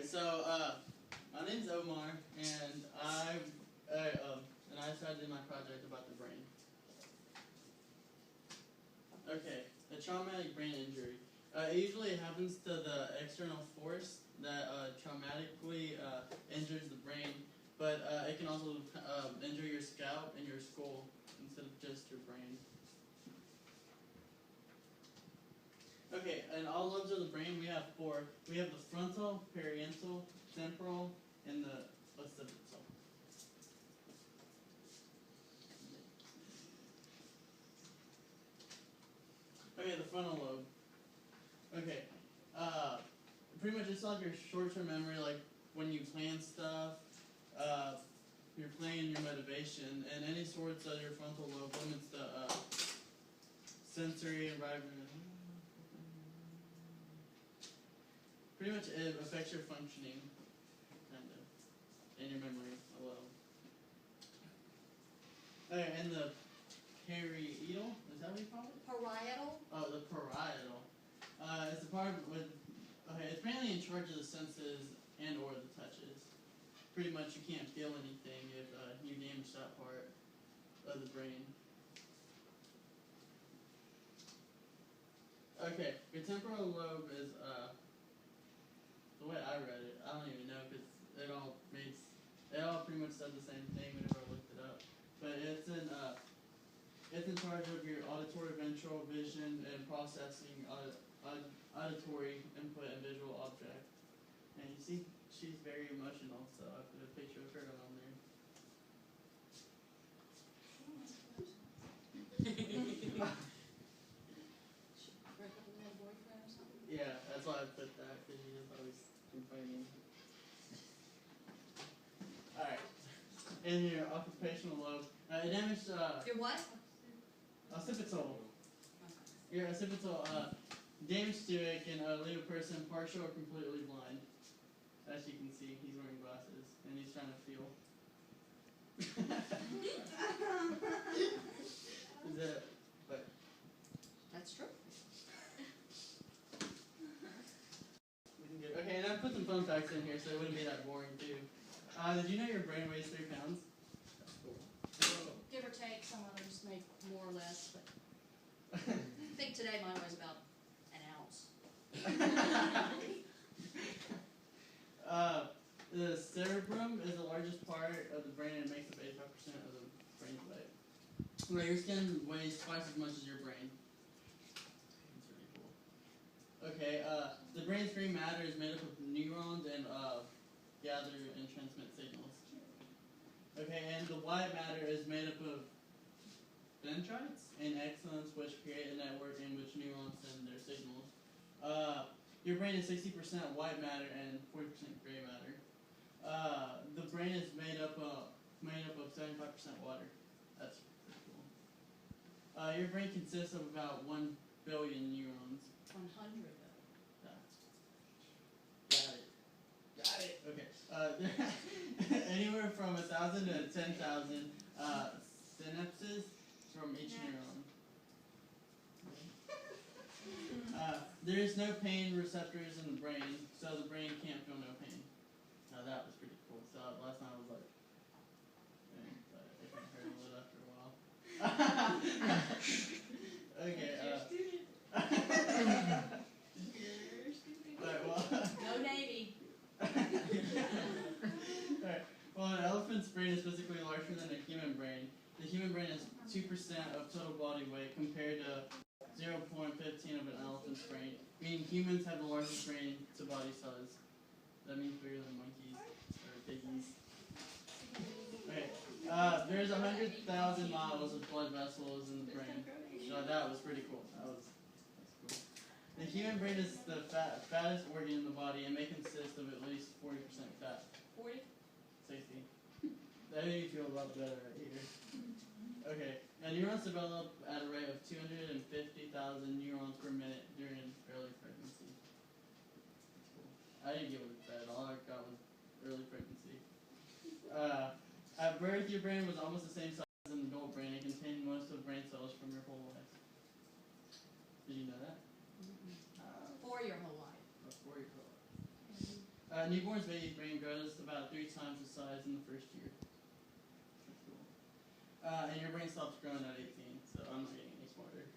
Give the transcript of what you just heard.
So my name's Omar, and I started my project about the brain. Okay, a traumatic brain injury. It usually happens to the external force that traumatically injures the brain, but it can also injure your scalp and your skull instead of just your brain. Okay, in all lobes of the brain, we have four. We have the frontal, parietal, temporal, and the occipital. Okay, the frontal lobe. Okay, pretty much it's like your short-term memory, like when you plan stuff, your plan, your motivation, and any sorts of your frontal lobe limits the sensory environment. Pretty much it affects your functioning, kind of, and your memory a little. Okay, and the parietal, is that what you call it? Parietal? Oh, the parietal. It's the part with, okay, it's mainly in charge of the senses and or the touches. Pretty much you can't feel anything if you damage that part of the brain. Okay, your temporal lobe is, the way I read it, I don't even know because it all pretty much said the same thing whenever I looked it up. But it's in charge of your auditory, ventral, vision, and processing auditory input and visual object. And you see, she's very emotional, so I put a picture of her on there. Yeah, that's why I put that, because she is always complaining. Alright. And your occupational lobe. It damaged Your what? occipital. Your occipital damage to it can leave a person partial or completely blind. As you can see, he's wearing glasses and he's trying to feel. Is it? But That's true. okay, and I put some fun facts in here so it wouldn't be that boring too. Did you know your brain weighs 3 pounds? That's cool. Give or take, some others make more or less, but I think today mine weighs about an ounce. The cerebrum is the largest part of the brain and makes up 85% of the brain's weight. Well, your skin weighs twice as much as your brain. That's really cool. Okay, the brain's green matter is made up of neurons and gather and transmit signals. Okay, and the white matter is made up of dendrites and axons, which create a network in which neurons send their signals. Your brain is 60% white matter and 40% gray matter. The brain is made up of 75% water. That's pretty cool. Your brain consists of about 1 billion neurons. 100. Got it. Okay. Anywhere from 1,000 to 10,000 synapses from each neuron. There is no pain receptors in the brain, so the brain can't feel no pain. Now that was pretty cool. So last night I was like, but it kind of hurt a little after a while. Okay. Alright, well. No Navy. Alright. Well, an elephant's brain is physically larger than a human brain. The human brain is 2% of total body weight compared to 0.15 of an elephant's brain, meaning humans have the largest brain to body size. That means bigger than monkeys or piggies. Okay. There's 100,000 miles of blood vessels in the brain. So that was pretty cool. That's cool. The human brain is the fattest organ in the body and may consist of at least 40% fat. 40? 60. That made me feel a lot better right here. Okay. Now neurons develop at a rate of 250,000 neurons per minute during early pregnancy. Cool. I didn't get with that. All I got was early pregnancy. At birth, your brain was almost the same size as an adult brain and contained most of brain cells from your whole life. Did you know that? For your whole life. For your whole life. Newborn's baby's brain grows about 3 times the size in the first year. That's cool. And your brain stops growing at 18, so I'm not getting any smarter.